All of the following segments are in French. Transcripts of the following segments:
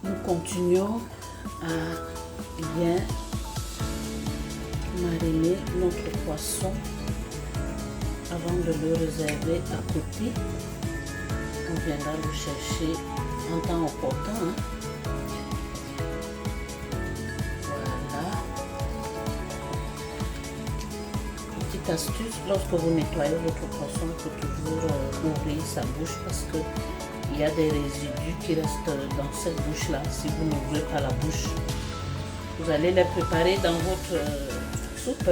nous continuons à bien mariner notre poisson avant de le réserver à côté. On viendra le chercher en temps opportun. Voilà. Petite astuce, lorsque vous nettoyez votre poisson, il faut toujours ouvrir sa bouche parce que il y a des résidus qui restent dans cette bouche-là. Si vous n'ouvrez pas la bouche, vous allez les préparer dans votre soupe.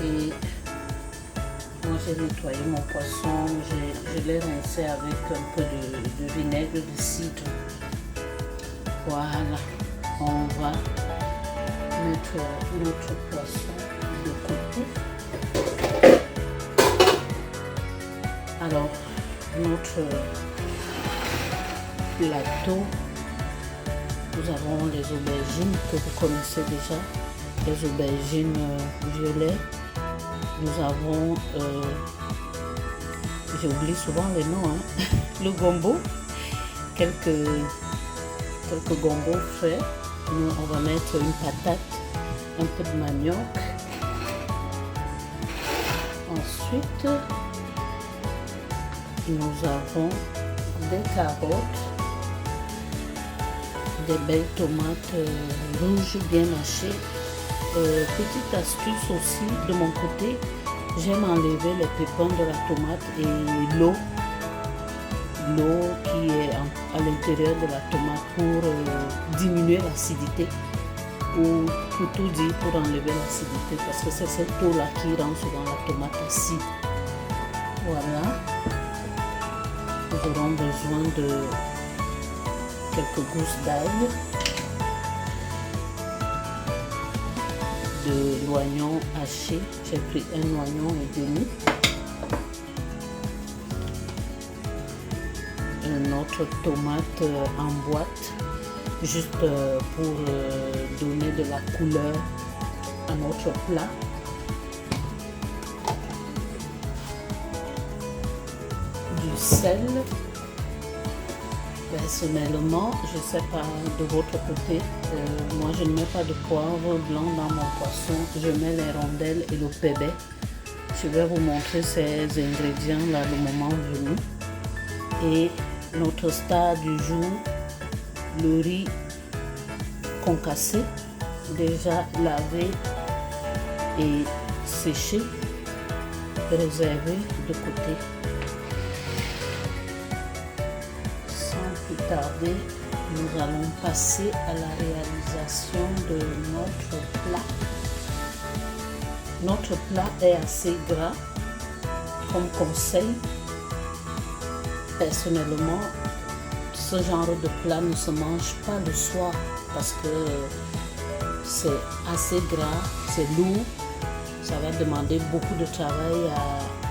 Et moi, j'ai nettoyé mon poisson, je l'ai rincé avec un peu de vinaigre de cidre. Voilà, on va mettre notre poisson de côté. Alors, notre plateau, nous avons les aubergines que vous connaissez déjà, les aubergines violettes. Nous avons, j'oublie souvent les noms, hein, le gombo, quelques gombos frais. Nous, on va mettre une patate, un peu de manioc. Ensuite, nous avons des carottes, des belles tomates rouges bien hachées. Petite astuce aussi de mon côté, j'aime enlever les pépins de la tomate et l'eau qui est à l'intérieur de la tomate pour diminuer l'acidité, ou pour tout dire pour enlever l'acidité, parce que c'est cette eau là qui rend souvent la tomate acide. Voilà, nous aurons besoin de quelques gousses d'ail, de l'oignon haché, j'ai pris un oignon et demi, notre tomate en boîte, juste pour donner de la couleur à notre plat. Du sel. Personnellement, je ne sais pas de votre côté, moi je ne mets pas de poivre blanc dans mon poisson, je mets les rondelles et le pébé. Je vais vous montrer ces ingrédients là le moment venu. Et notre star du jour, le riz concassé, déjà lavé et séché, réservé de côté. Plus tarder, nous allons passer à la réalisation de notre plat. Notre plat est assez gras comme conseil. Personnellement, ce genre de plat ne se mange pas le soir parce que c'est assez gras, c'est lourd, ça va demander beaucoup de travail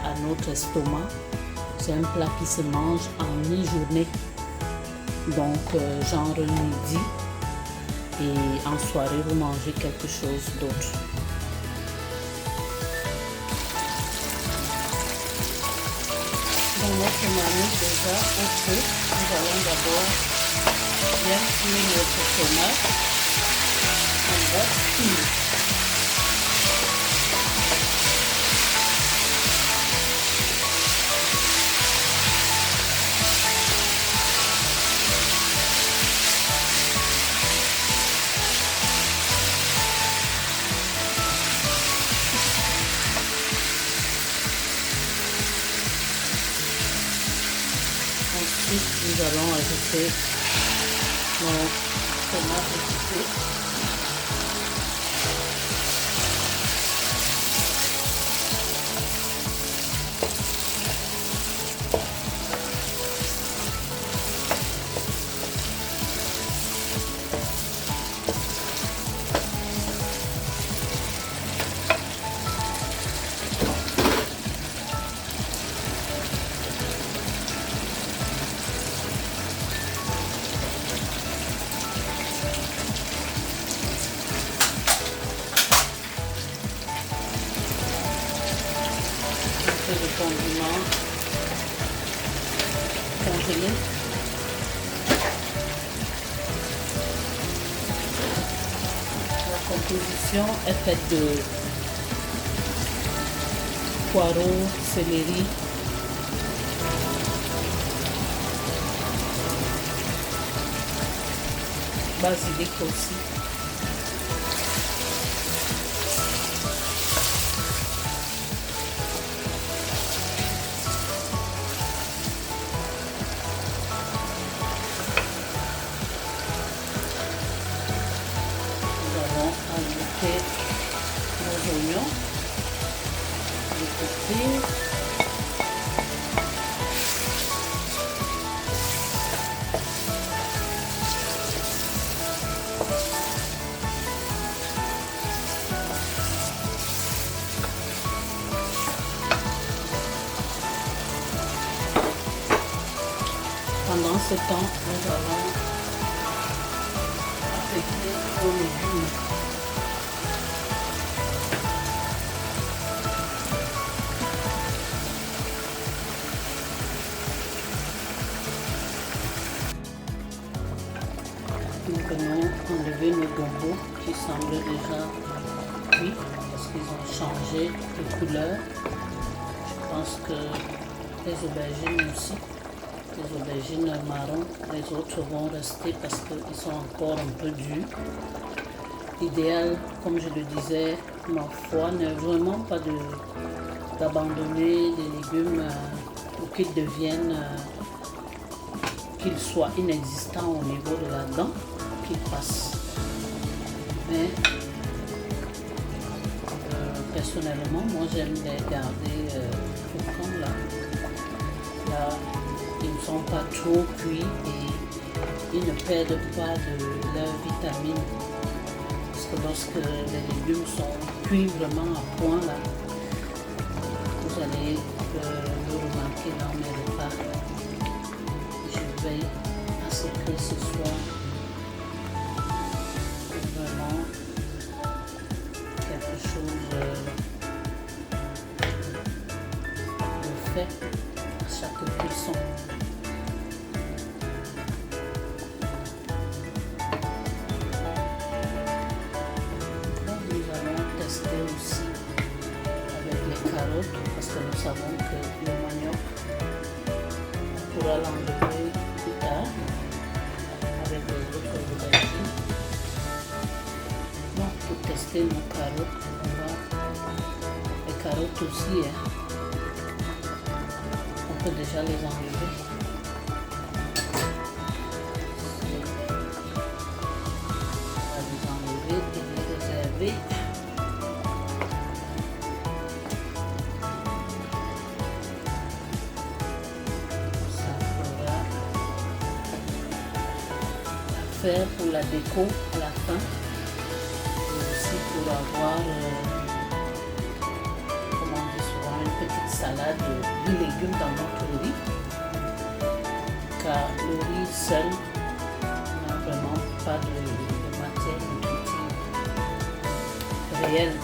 à notre estomac. C'est un plat qui se mange en mi-journée. Donc, genre midi, et en soirée, vous mangez quelque chose d'autre. Dans notre marmite déjà au feu, nous allons d'abord bien cuire notre tomate. On va cuire. Ensuite, nous allons ajouter nos tomates coupées. de condiments congelés. composition est faite de poireaux, céleri, basilic aussi. Nous allons ajouter nos oignons, les couper. Pendant ce temps, nous allons affecter nos légumes. Nous venons enlever nos bonbons qui semblent déjà cuits parce qu'ils ont changé de couleur. Je pense que les aubergines aussi. Les aubergines marron, les autres vont rester parce qu'ils sont encore un peu durs. L'idéal, comme je le disais, ma foi, n'est vraiment pas d'abandonner des légumes pour qu'ils deviennent, qu'ils soient inexistants au niveau de la dent, qu'ils passent. Mais personnellement, moi j'aime les garder comme là. Ils ne sont pas trop cuits et ils ne perdent pas de leurs vitamines. Parce que lorsque les légumes sont cuits vraiment à point, là, vous allez le remarquer dans mes repas. Je veille à ce que ce soit vraiment quelque chose de fait à chaque cuisson. Aussi avec les carottes parce que nous savons que le manioc on pourra l'enlever plus tard avec les autres aubergines. Donc pour tester nos carottes, les carottes aussi, on peut déjà les enlever. On va les enlever et les réserver. Pour la déco à la fin et aussi pour avoir comment dire souvent une petite salade de légumes dans notre riz, car le riz seul n'a vraiment pas de matière nutritive réelle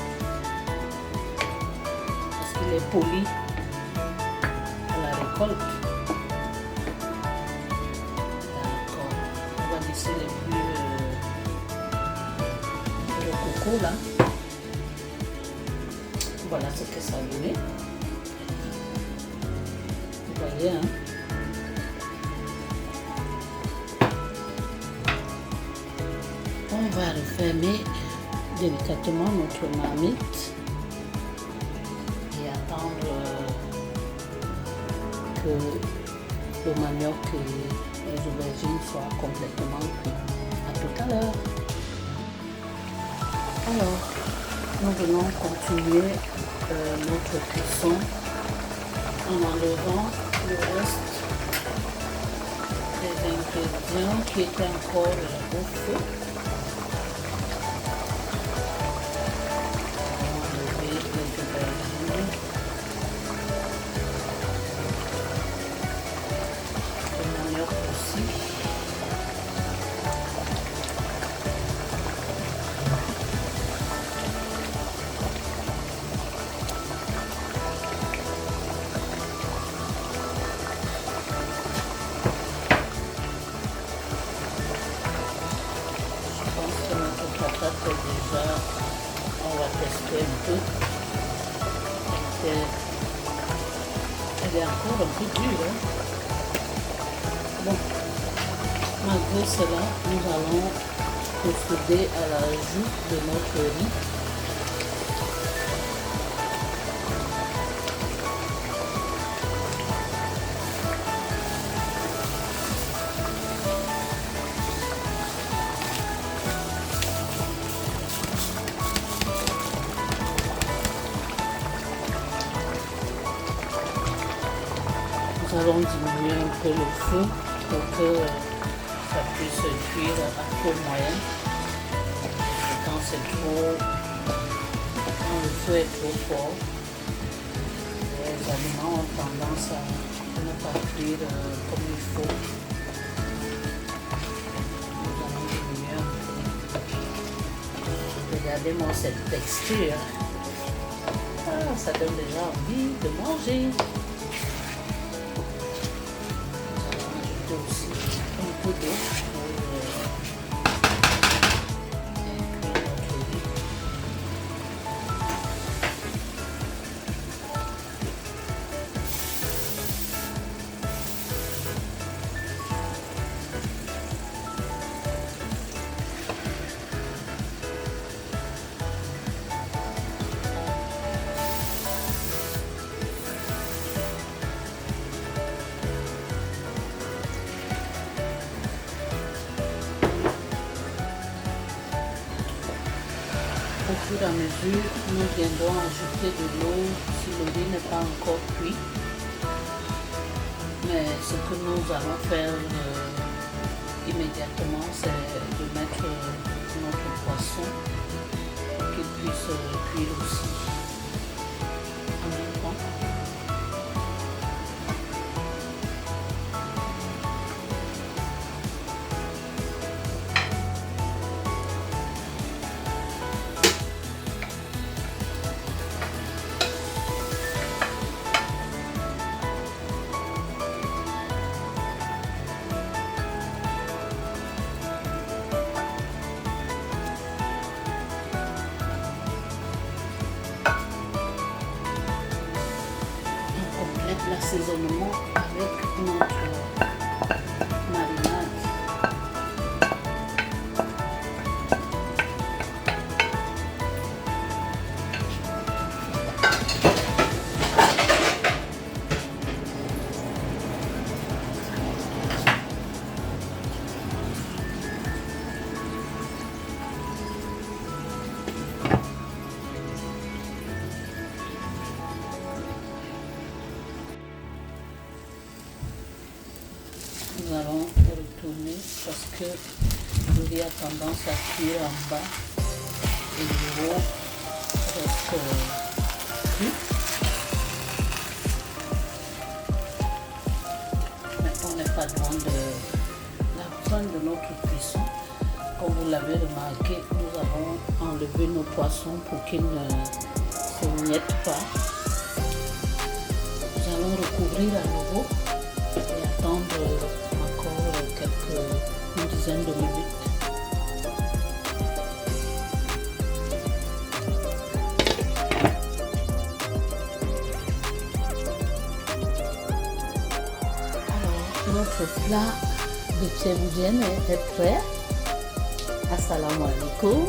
parce qu'il est poli à la récolte. C'est les plus le coco là. Voilà ce que ça donnait. Vous voyez, hein? On va refermer délicatement notre marmite et attendre que le manioc et les aubergines soient complètement cuites. À tout à l'heure. Alors, nous venons continuer notre cuisson en enlevant le reste des ingrédients qui étaient encore au feu. On va enlever les aubergines. Le manioc aussi. Patate est déjà va tester un peu. Elle est encore un peu dure. Hein? Bon, malgré cela, nous allons procéder à l'ajout de notre riz. Nous allons diminuer un peu le feu pour que ça puisse cuire à feu moyen. Quand le feu est trop fort, les aliments ont tendance à ne pas cuire comme il faut. Nous allons diminuer un peu. Regardez-moi cette texture. Ah, ça donne déjà envie de manger. Aussi un peu d'eau pour inclure notre riz. Au fur et à mesure, nous viendrons ajouter de l'eau si le riz n'est pas encore cuit. Mais ce que nous allons faire immédiatement, c'est de mettre notre poisson pour qu'il puisse cuire aussi en même temps. L'assaisonnement avec notre marinade. Nous allons retourner parce que le riz a tendance à cuire en bas et le haut reste cru. Mais on n'est pas loin de la fin de notre cuisson. Comme vous l'avez remarqué, nous avons enlevé nos poissons pour qu'ils ne se miettent pas. Nous allons recouvrir à nouveau et attendre une dizaine de minutes. Alors, notre plat de tchéboudjen est prêt. Assalamu alaikum.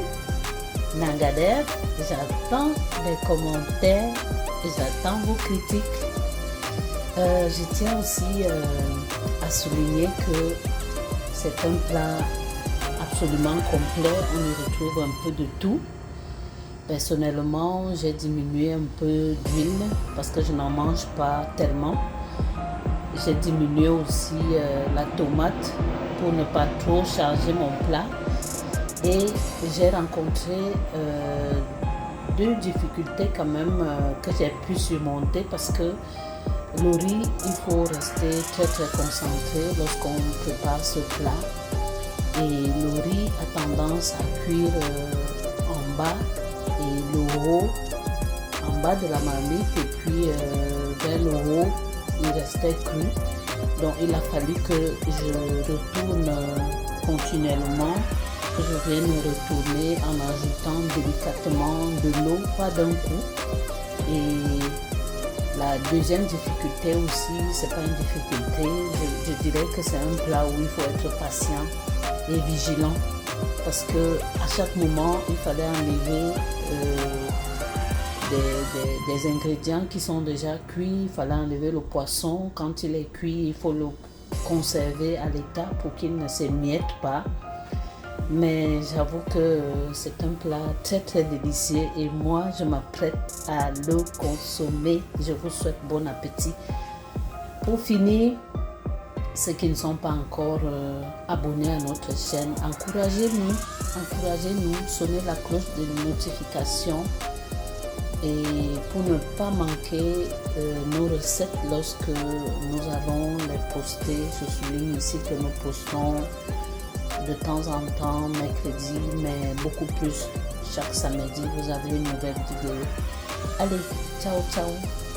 Nangader, j'attends les commentaires et j'attends vos critiques. Je tiens aussi à souligner que c'est un plat absolument complet, on y retrouve un peu de tout. Personnellement, j'ai diminué un peu d'huile parce que je n'en mange pas tellement. J'ai diminué aussi la tomate pour ne pas trop charger mon plat. Et j'ai rencontré deux difficultés quand même que j'ai pu surmonter parce que le riz, il faut rester très concentré lorsqu'on prépare ce plat. Et le riz a tendance à cuire en bas et le haut, en bas de la marmite, et puis vers le haut, il restait cru. Donc il a fallu que je retourne continuellement que je vienne retourner en ajoutant délicatement de l'eau, pas d'un coup. Et la deuxième difficulté aussi, c'est pas une difficulté, je dirais que c'est un plat où il faut être patient et vigilant parce que à chaque moment, il fallait enlever des ingrédients qui sont déjà cuits. Il fallait enlever le poisson. Quand il est cuit, il faut le conserver à l'état pour qu'il ne s'émiette pas. Mais j'avoue que c'est un plat très très délicieux et moi je m'apprête à le consommer. Je vous souhaite bon appétit. Pour finir, ceux qui ne sont pas encore abonnés à notre chaîne, encouragez-nous, sonnez la cloche de notification et pour ne pas manquer nos recettes lorsque nous allons les poster. Je souligne ici que nous postons de temps en temps, mercredi, mais beaucoup plus chaque samedi, vous avez une nouvelle vidéo. Allez, ciao, ciao!